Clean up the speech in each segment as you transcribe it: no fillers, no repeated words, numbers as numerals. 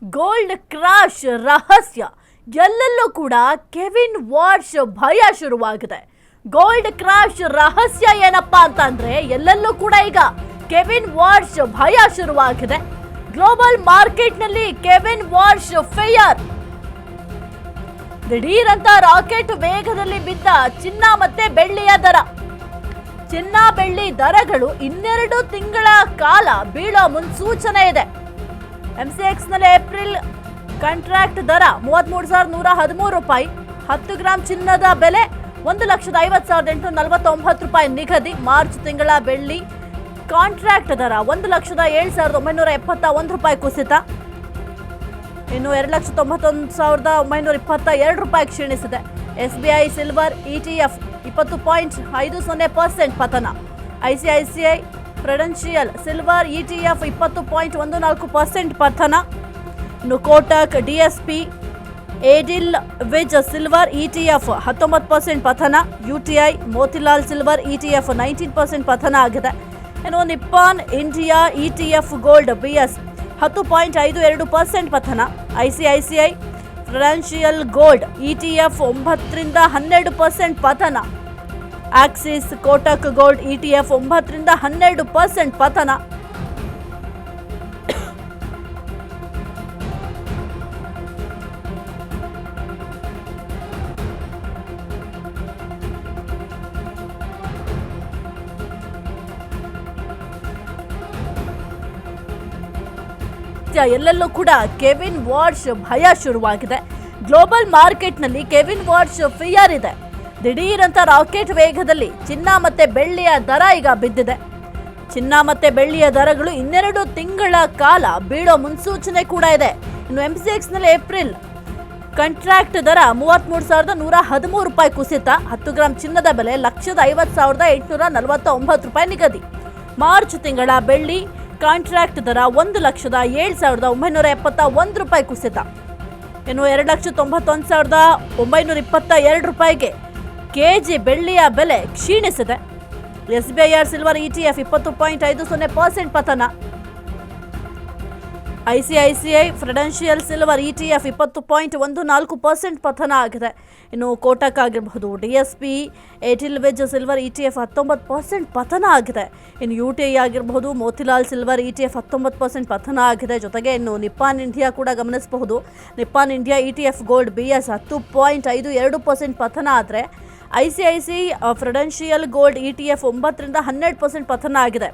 Gold crash ರಹಸ್ಯ ಎಲ್ಲೆಲ್ಲೂ ಕೂಡ ಕೆವಿನ್ ವಾರ್ಷ್ ಭಯ ಶುರುವಾಗಿದೆ. ಗೋಲ್ಡ್ ಕ್ರಾಶ್ ರಹಸ್ಯ ಏನಪ್ಪಾ ಅಂತಂದ್ರೆ ಎಲ್ಲೆಲ್ಲೂ ಕೂಡ ಈಗ ಕೆವಿನ್ ವಾರ್ಷ್ ಭಯ ಶುರುವಾಗಿದೆ. ಗ್ಲೋಬಲ್ ಮಾರ್ಕೆಟ್ನಲ್ಲಿ ಕೆವಿನ್ ವಾರ್ಷ್ ಫೇಯರ್. ದಿಢೀರಂತ ರಾಕೆಟ್ ವೇಗದಲ್ಲಿ ಬಿದ್ದ ಚಿನ್ನ ಮತ್ತೆ ಬೆಳ್ಳಿಯ ದರ. ಚಿನ್ನ ಬೆಳ್ಳಿ ದರಗಳು 12 ತಿಂಗಳ ಕಾಲ ಬೀಳೋ ಮುನ್ಸೂಚನೆ ಇದೆ. ಎಂಸಿಎಕ್ಸ್ ನಲ್ಲಿ ಏಪ್ರಿಲ್ ಕಾಂಟ್ರಾಕ್ಟ್ ದರ 33,113 ರೂಪಾಯಿ. 10 ಗ್ರಾಂ ಚಿನ್ನದ ಬೆಲೆ 1,50,849 ರೂಪಾಯಿ ನಿಗದಿ. ಮಾರ್ಚ್ ತಿಂಗಳ ಬೆಳ್ಳಿ ಕಾಂಟ್ರಾಕ್ಟ್ ದರ 1,07,971 ರೂಪಾಯಿ ಕುಸಿತ. ಇನ್ನು 2,91,922 ರೂಪಾಯಿ ಕ್ಷೀಣಿಸಿದೆ. SBI ಸಿಲ್ವರ್ ETF 20.50% ಪತನ. ICICI ಪ್ರುಡೆನ್ಷಿಯಲ್ ಸಿಲ್ವರ್ ETF 20.14% ಪತನ. ಇನ್ನು ಕೋಟಕ್ DSP ಏಡಿಲ್ ವಿಜ್ ಸಿಲ್ವರ್ ETF 19% ಪತನ. UTI ಮೋತಿಲಾಲ್ ಸಿಲ್ವರ್ ETF 19% ಪತನ ಆಗಿದೆ. ಇನ್ನು Nippon India ETF gold BS 10.52% ಪತನ. ICICI ಪ್ರುಡೆನ್ಷಿಯಲ್ ಗೋಲ್ಡ್ ETF 9ರಿಂದ 12% ಪತನ. ಆಕ್ಸಿಸ್ ಕೋಟಕ್ ಗೋಲ್ಡ್ ETF 9ರಿಂದ 12% ಪತನ. ಎಲ್ಲೆಲ್ಲೂ ಕೂಡ ಕೆವಿನ್ ವಾರ್ಷ್ ಭಯ ಶುರುವಾಗಿದೆ. ಗ್ಲೋಬಲ್ ಮಾರ್ಕೆಟ್ನಲ್ಲಿ ಕೆವಿನ್ ವಾರ್ಷ್ ಫಿಯರ್ ಇದೆ. ದಿಢೀರಂತ ರಾಕೆಟ್ ವೇಗದಲ್ಲಿ ಚಿನ್ನ ಮತ್ತೆ ಬೆಳ್ಳಿಯ ದರ ಈಗ ಬಿದ್ದಿದೆ. ಚಿನ್ನ ಮತ್ತೆ ಬೆಳ್ಳಿಯ ದರಗಳು 12 ತಿಂಗಳ ಕಾಲ ಬೀಳೋ ಮುನ್ಸೂಚನೆ ಕೂಡ ಇದೆ. ಇನ್ನು ಎಂಸಿಎಕ್ಸ್ ನಲ್ಲಿ ಏಪ್ರಿಲ್ ಕಾಂಟ್ರಾಕ್ಟ್ ದರ 33,113 ರೂಪಾಯಿ ಕುಸಿತ. 10 ಗ್ರಾಂ ಚಿನ್ನದ ಬೆಲೆ 1,50,849 ರೂಪಾಯಿ ನಿಗದಿ. ಮಾರ್ಚ್ ತಿಂಗಳ ಬೆಳ್ಳಿ ಕಾಂಟ್ರಾಕ್ಟ್ ದರ 1,07,971 ರೂಪಾಯಿ ಕುಸಿತ. ಇನ್ನು 2,91,922 ರೂಪಾಯಿಗೆ ಕೆಜಿ ಬೆಳ್ಳಿಯ ಬೆಲೆ ಕ್ಷೀಣಿಸಿದೆ. SBI ಸಿಲ್ವರ್ ETF 20.50% ಪತನ. ICICI ಪ್ರುಡೆನ್ಷಿಯಲ್ ಸಿಲ್ವರ್ ETF 20.14% ಪತನ ಆಗಿದೆ. ಇನ್ನು ಕೋಟಕ್ ಆಗಿರಬಹುದು, DSP ಏಟಿಲ್ ವಿಜ್ ಸಿಲ್ವರ್ ETF 19% ಪತನ ಆಗಿದೆ. ಇನ್ನು UTI ಆಗಿರಬಹುದು, ಮೋತಿಲಾಲ್ ಸಿಲ್ವರ್ ETF 19% ಪತನ ಆಗಿದೆ. ಜೊತೆಗೆ ಇನ್ನು ನಿಪ್ಪಾನ್ ಇಂಡಿಯಾ ಕೂಡ ಗಮನಿಸಬಹುದು. Nippon India ETF gold BS 10.52% ಪತನ ಆದರೆ ICICI ಪ್ರುಡೆನ್ಷಿಯಲ್ ಗೋಲ್ಡ್ ETF 9ರಿಂದ 12% ಪತನ ಆಗಿದೆ.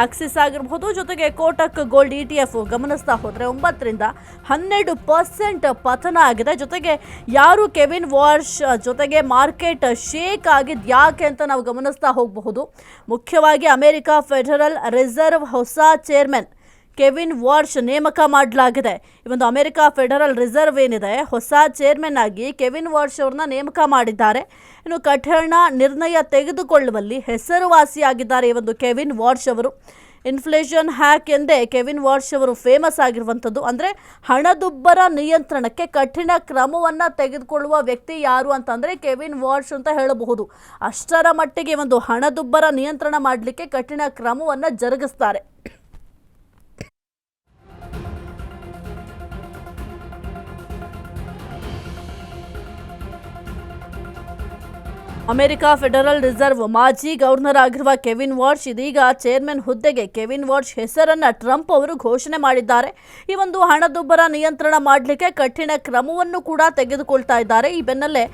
ಆಕ್ಸಿಸ್ ಆಗಿರಬಹುದು, ಜೊತೆಗೆ ಕೋಟಕ್ ಗೋಲ್ಡ್ ETF ಗಮನಿಸ್ತಾ ಹೋದರೆ 9ರಿಂದ 12% ಪತನ ಆಗಿದೆ. ಜೊತೆಗೆ ಯಾರು ಕೆವಿನ್ ವಾರ್ಷ್ ಜೊತೆಗೆ ಮಾರ್ಕೆಟ್ ಶೇಕ್ ಆಗಿದ್ದು ಯಾಕೆ ಅಂತ ನಾವು ಗಮನಿಸ್ತಾ ಹೋಗಬಹುದು. ಮುಖ್ಯವಾಗಿ ಅಮೆರಿಕ ಫೆಡರಲ್ ರಿಸರ್ವ್ ಹೊಸ ಚೇರ್ಮನ್ ಕೆವಿನ್ ವಾರ್ಷ್ ನೇಮಕ ಮಾಡಲಾಗಿದೆ. ಈ ಒಂದು ಅಮೆರಿಕ ಫೆಡರಲ್ ರಿಸರ್ವ್ ಏನಿದೆ, ಹೊಸ ಚೇರ್ಮನ್ ಆಗಿ ಕೆವಿನ್ ವಾರ್ಷ್ ಅವ್ರನ್ನ ನೇಮಕ ಮಾಡಿದ್ದಾರೆ. ಇನ್ನು ಕಠಿಣ ನಿರ್ಣಯ ತೆಗೆದುಕೊಳ್ಳುವಲ್ಲಿ ಹೆಸರುವಾಸಿಯಾಗಿದ್ದಾರೆ ಈ ಒಂದು ಕೆವಿನ್ ವಾರ್ಷ್ ಅವರು. ಇನ್ಫ್ಲೇಷನ್ ಹ್ಯಾಕ್ ಎಂದೇ ಕೆವಿನ್ ವಾರ್ಷ್ ಅವರು ಫೇಮಸ್ ಆಗಿರುವಂಥದ್ದು. ಅಂದರೆ ಹಣದುಬ್ಬರ ನಿಯಂತ್ರಣಕ್ಕೆ ಕಠಿಣ ಕ್ರಮವನ್ನು ತೆಗೆದುಕೊಳ್ಳುವ ವ್ಯಕ್ತಿ ಯಾರು ಅಂತಂದರೆ ಕೆವಿನ್ ವಾರ್ಷ್ ಅಂತ ಹೇಳಬಹುದು. ಅಷ್ಟರ ಮಟ್ಟಿಗೆ ಒಂದು ಹಣದುಬ್ಬರ ನಿಯಂತ್ರಣ ಮಾಡಲಿಕ್ಕೆ ಕಠಿಣ ಕ್ರಮವನ್ನು ಜರುಗಿಸ್ತಾರೆ. ಅಮೆರಿಕ ಫೆಡರಲ್ ರಿಸರ್ವ್ ಮಾಜಿ ಗವರ್ನರ್ ಆಗಿರುವ ಕೆವಿನ್ ವಾರ್ಷ್ ಇದೀಗ ಚೇರ್ಮನ್ ಹುದ್ದೆಗೆ ಕೆವಿನ್ ವಾರ್ಷ್ ಹೆಸರನ್ನು ಟ್ರಂಪ್ ಅವರು ಘೋಷಣೆ ಮಾಡಿದ್ದಾರೆ. ಈ ಒಂದು ಹಣದುಬ್ಬರ ನಿಯಂತ್ರಣ ಮಾಡಲಿಕ್ಕೆ ಕಠಿಣ ಕ್ರಮವನ್ನು ಕೂಡ ತೆಗೆದುಕೊಳ್ತಾ ಇದ್ದಾರೆ. ಈ ಬೆನ್ನಲ್ಲೇ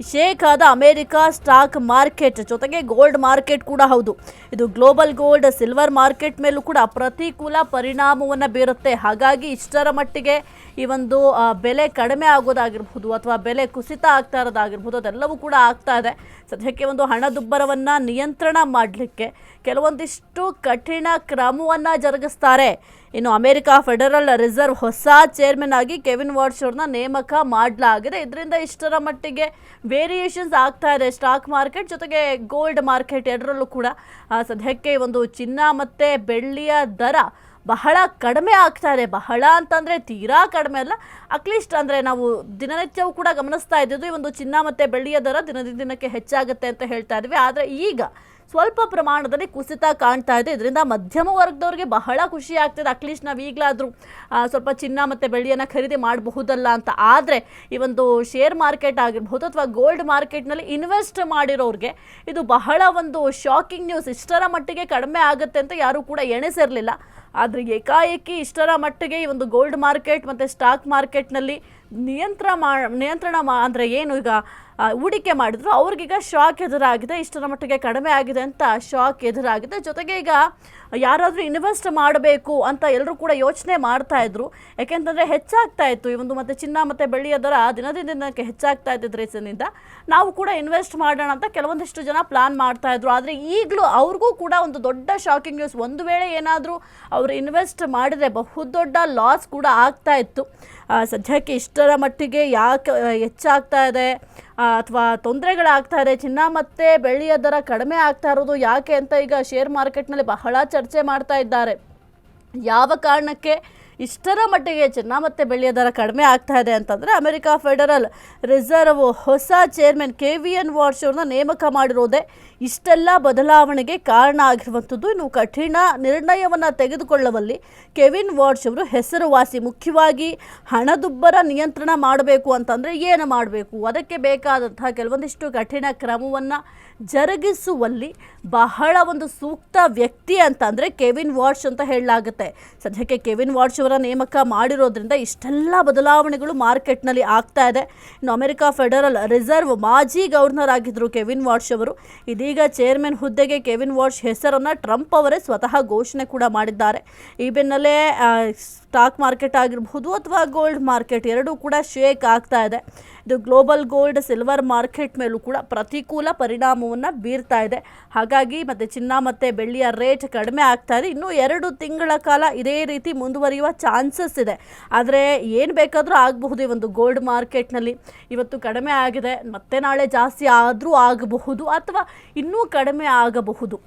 ಶೇಕ್ ಆದ ಅಮೆರಿಕ ಸ್ಟಾಕ್ ಮಾರ್ಕೆಟ್ ಜೊತೆಗೆ ಗೋಲ್ಡ್ ಮಾರ್ಕೆಟ್ ಕೂಡ ಹೌದು. ಇದು ಗ್ಲೋಬಲ್ ಗೋಲ್ಡ್ ಸಿಲ್ವರ್ ಮಾರ್ಕೆಟ್ ಮೇಲೂ ಕೂಡ ಪ್ರತಿಕೂಲ ಪರಿಣಾಮವನ್ನು ಬೀರುತ್ತೆ. ಹಾಗಾಗಿ ಇಷ್ಟರ ಮಟ್ಟಿಗೆ ಈ ಒಂದು ಬೆಲೆ ಕಡಿಮೆ ಆಗೋದಾಗಿರ್ಬೋದು ಅಥವಾ ಬೆಲೆ ಕುಸಿತ ಆಗ್ತಾ ಇರೋದಾಗಿರ್ಬೋದು, ಅದೆಲ್ಲವೂ ಕೂಡ ಆಗ್ತಾ ಇದೆ. ಸದ್ಯಕ್ಕೆ ಒಂದು ಹಣದುಬ್ಬರವನ್ನು ನಿಯಂತ್ರಣ ಮಾಡಲಿಕ್ಕೆ ಕೆಲವೊಂದಿಷ್ಟು ಕಠಿಣ ಕ್ರಮವನ್ನು ಜರುಗಿಸ್ತಾರೆ. ಇನ್ನು ಅಮೆರಿಕ ಫೆಡರಲ್ ರಿಸರ್ವ್ ಹೊಸ ಚೇರ್ಮನ್ ಆಗಿ ಕೆವಿನ್ ವಾರ್ಷ್ ಅವ್ರನ್ನ ನೇಮಕ ಮಾಡಲಾಗಿದೆ. ಇದರಿಂದ ಇಷ್ಟರ ಮಟ್ಟಿಗೆ ವೇರಿಯೇಷನ್ಸ್ ಆಗ್ತಾ ಇದೆ ಸ್ಟಾಕ್ ಮಾರ್ಕೆಟ್ ಜೊತೆಗೆ ಗೋಲ್ಡ್ ಮಾರ್ಕೆಟ್ ಎರಡರಲ್ಲೂ ಕೂಡ. ಸದ್ಯಕ್ಕೆ ಒಂದು ಚಿನ್ನ ಮತ್ತು ಬೆಳ್ಳಿಯ ದರ ಬಹಳ ಕಡಿಮೆ ಆಗ್ತಾ ಇದೆ. ಬಹಳ ಅಂತಂದರೆ ತೀರಾ ಕಡಿಮೆ ಅಲ್ಲ, ಅಟ್ಲೀಸ್ಟ್ ಅಂದರೆ ನಾವು ದಿನನಿತ್ಯವೂ ಕೂಡ ಗಮನಿಸ್ತಾ ಇದ್ದಿದ್ದು ಈ ಒಂದು ಚಿನ್ನ ಮತ್ತು ಬೆಳ್ಳಿಯ ದರ ದಿನದಿಂದ ದಿನಕ್ಕೆ ಹೆಚ್ಚಾಗುತ್ತೆ ಅಂತ ಹೇಳ್ತಾ ಇದ್ವಿ. ಆದರೆ ಈಗ ಸ್ವಲ್ಪ ಪ್ರಮಾಣದಲ್ಲಿ ಕುಸಿತ ಕಾಣ್ತಾ ಇದೆ. ಇದರಿಂದ ಮಧ್ಯಮ ವರ್ಗದವ್ರಿಗೆ ಬಹಳ ಖುಷಿ ಆಗ್ತಿದೆ. ಅಟ್ಲೀಸ್ಟ್ ನಾವು ಈಗಲಾದರೂ ಸ್ವಲ್ಪ ಚಿನ್ನ ಮತ್ತು ಬೆಳ್ಳಿಯನ್ನು ಖರೀದಿ ಮಾಡಬಹುದಲ್ಲ ಅಂತ. ಆದರೆ ಈ ಒಂದು ಶೇರ್ ಮಾರ್ಕೆಟ್ ಆಗಿರ್ಬೋದು ಅಥವಾ ಗೋಲ್ಡ್ ಮಾರ್ಕೆಟ್ನಲ್ಲಿ ಇನ್ವೆಸ್ಟ್ ಮಾಡಿರೋರಿಗೆ ಇದು ಬಹಳ ಒಂದು ಶಾಕಿಂಗ್ ನ್ಯೂಸ್. ಇಷ್ಟರ ಮಟ್ಟಿಗೆ ಕಡಿಮೆ ಆಗುತ್ತೆ ಅಂತ ಯಾರೂ ಕೂಡ ಎಣಿಸಿರಲಿಲ್ಲ. ಆದರೆ ಏಕಾಏಕಿ ಇಷ್ಟರ ಮಟ್ಟಿಗೆ ಈ ಒಂದು ಗೋಲ್ಡ್ ಮಾರ್ಕೆಟ್ ಮತ್ತು ಸ್ಟಾಕ್ ಮಾರ್ಕೆಟ್ನಲ್ಲಿ ನಿಯಂತ್ರಣ ಅಂದರೆ ಏನು ಈಗ ಹೂಡಿಕೆ ಮಾಡಿದ್ರು ಅವ್ರಿಗೀಗ ಶಾಕ್ ಎದುರಾಗಿದೆ. ಇಷ್ಟರ ಮಟ್ಟಿಗೆ ಕಡಿಮೆ ಆಗಿದೆ ಅಂತ ಶಾಕ್ ಎದುರಾಗಿದೆ. ಜೊತೆಗೆ ಈಗ ಯಾರಾದರೂ ಇನ್ವೆಸ್ಟ್ ಮಾಡಬೇಕು ಅಂತ ಎಲ್ಲರೂ ಕೂಡ ಯೋಚನೆ ಮಾಡ್ತಾ ಇದ್ರು. ಯಾಕೆಂತಂದರೆ ಹೆಚ್ಚಾಗ್ತಾ ಇತ್ತು ಈ ಒಂದು ಮತ್ತು ಚಿನ್ನ ಮತ್ತು ಬೆಳ್ಳಿಯ ದರ ದಿನದಿಂದ ದಿನಕ್ಕೆ ಹೆಚ್ಚಾಗ್ತಾ ಇದ್ದಿದ್ದ ರೀಸನ್ನಿಂದ ನಾವು ಕೂಡ ಇನ್ವೆಸ್ಟ್ ಮಾಡೋಣ ಅಂತ ಕೆಲವೊಂದಿಷ್ಟು ಜನ ಪ್ಲಾನ್ ಮಾಡ್ತಾ ಇದ್ರು. ಆದರೆ ಈಗಲೂ ಅವ್ರಿಗೂ ಕೂಡ ಒಂದು ದೊಡ್ಡ ಶಾಕಿಂಗ್ ನ್ಯೂಸ್. ಒಂದು ವೇಳೆ ಏನಾದರೂ ಅವರು ಇನ್ವೆಸ್ಟ್ ಮಾಡಿದರೆ ಬಹುದೊಡ್ಡ ಲಾಸ್ ಕೂಡ ಆಗ್ತಾ ಇತ್ತು. ಸದ್ಯಕ್ಕೆ ಇಷ್ಟರ ಮಟ್ಟಿಗೆ ಯಾಕೆ ಹೆಚ್ಚಾಗ್ತಾ ಇದೆ ಅಥವಾ ತೊಂದರೆಗಳಾಗ್ತಾ ಇದೆ, ಚಿನ್ನ ಮತ್ತು ಬೆಳ್ಳಿಯ ದರ ಕಡಿಮೆ ಆಗ್ತಾ ಇರೋದು ಯಾಕೆ ಅಂತ ಈಗ ಶೇರ್ ಮಾರ್ಕೆಟ್ನಲ್ಲಿ ಬಹಳ ಚರ್ಚೆ ಮಾಡ್ತಾ ಇದ್ದಾರೆ. ಯಾವ ಕಾರಣಕ್ಕೆ ಇಷ್ಟರ ಮಟ್ಟಿಗೆ ಚಿನ್ನ ಮತ್ತು ಬೆಳ್ಳಿಯ ದರ ಕಡಿಮೆ ಆಗ್ತಾ ಇದೆ ಅಂತಂದರೆ ಅಮೆರಿಕ ಫೆಡರಲ್ ರಿಸರ್ವ್ ಹೊಸ ಚೇರ್ಮನ್ KVN ವಾರ್ಷ್ ಅವ್ರನ್ನ ನೇಮಕ ಮಾಡಿರೋದೇ ಇಷ್ಟೆಲ್ಲ ಬದಲಾವಣೆಗೆ ಕಾರಣ ಆಗಿರುವಂಥದ್ದು. ಇನ್ನು ಕಠಿಣ ನಿರ್ಣಯವನ್ನು ತೆಗೆದುಕೊಳ್ಳುವಲ್ಲಿ ಕೆವಿನ್ ವಾರ್ಷ್ ಅವರು ಹೆಸರುವಾಸಿ. ಮುಖ್ಯವಾಗಿ ಹಣದುಬ್ಬರ ನಿಯಂತ್ರಣ ಮಾಡಬೇಕು ಅಂತಂದರೆ ಏನು ಮಾಡಬೇಕು, ಅದಕ್ಕೆ ಬೇಕಾದಂತಹ ಕೆಲವೊಂದಿಷ್ಟು ಕಠಿಣ ಕ್ರಮವನ್ನು ಜರುಗಿಸುವಲ್ಲಿ ಬಹಳ ಒಂದು ಸೂಕ್ತ ವ್ಯಕ್ತಿ ಅಂತಂದರೆ ಕೆವಿನ್ ವಾರ್ಷ್ ಅಂತ ಹೇಳಲಾಗುತ್ತೆ. ಸದ್ಯಕ್ಕೆ ಕೆವಿನ್ ವಾರ್ಷ್ ಅವರ ನೇಮಕ ಮಾಡಿರೋದ್ರಿಂದ ಇಷ್ಟೆಲ್ಲ ಬದಲಾವಣೆಗಳು ಮಾರ್ಕೆಟ್ನಲ್ಲಿ ಆಗ್ತಾ ಇದೆ. ಇನ್ನು ಅಮೆರಿಕ ಫೆಡರಲ್ ರಿಸರ್ವ್ ಮಾಜಿ ಗವರ್ನರ್ ಆಗಿದ್ದರು ಕೆವಿನ್ ವಾರ್ಷ್ ಅವರು. ಇದೀಗ ಚೇರ್ಮನ್ ಹುದ್ದೆಗೆ ಕೆವಿನ್ ವಾರ್ಷ್ ಹೆಸರನ್ನು ಟ್ರಂಪ್ ಅವರೇ ಸ್ವತಃ ಘೋಷಣೆ ಕೂಡ ಮಾಡಿದ್ದಾರೆ. ಈ ಬೆನ್ನಲ್ಲೇ ಸ್ಟಾಕ್ ಮಾರ್ಕೆಟ್ ಆಗಿರಬಹುದು ಅಥವಾ ಗೋಲ್ಡ್ ಮಾರ್ಕೆಟ್ ಎರಡೂ ಕೂಡ ಶೇಕ್ ಆಗ್ತಾ ಇದೆ. ಇದು ಗ್ಲೋಬಲ್ ಗೋಲ್ಡ್ ಸಿಲ್ವರ್ ಮಾರ್ಕೆಟ್ ಮೇಲೂ ಕೂಡ ಪ್ರತಿಕೂಲ ಪರಿಣಾಮವನ್ನು ಬೀರ್ತಾ ಇದೆ. ಹಾಗಾಗಿ ಮತ್ತು ಚಿನ್ನ ಮತ್ತು ಬೆಳ್ಳಿಯ ರೇಟ್ ಕಡಿಮೆ ಆಗ್ತಾ ಇದೆ. ಇನ್ನೂ 2 ತಿಂಗಳ ಕಾಲ ಇದೇ ರೀತಿ ಮುಂದುವರಿಯುವ ಚಾನ್ಸಸ್ ಇದೆ. ಆದರೆ ಏನು ಬೇಕಾದರೂ ಆಗಬಹುದು. ಈ ಒಂದು ಗೋಲ್ಡ್ ಮಾರ್ಕೆಟ್ನಲ್ಲಿ ಇವತ್ತು ಕಡಿಮೆ ಆಗಿದೆ, ಮತ್ತೆ ನಾಳೆ ಜಾಸ್ತಿ ಆದರೂ ಆಗಬಹುದು ಅಥವಾ ಇನ್ನೂ ಕಡಿಮೆ ಆಗಬಹುದು.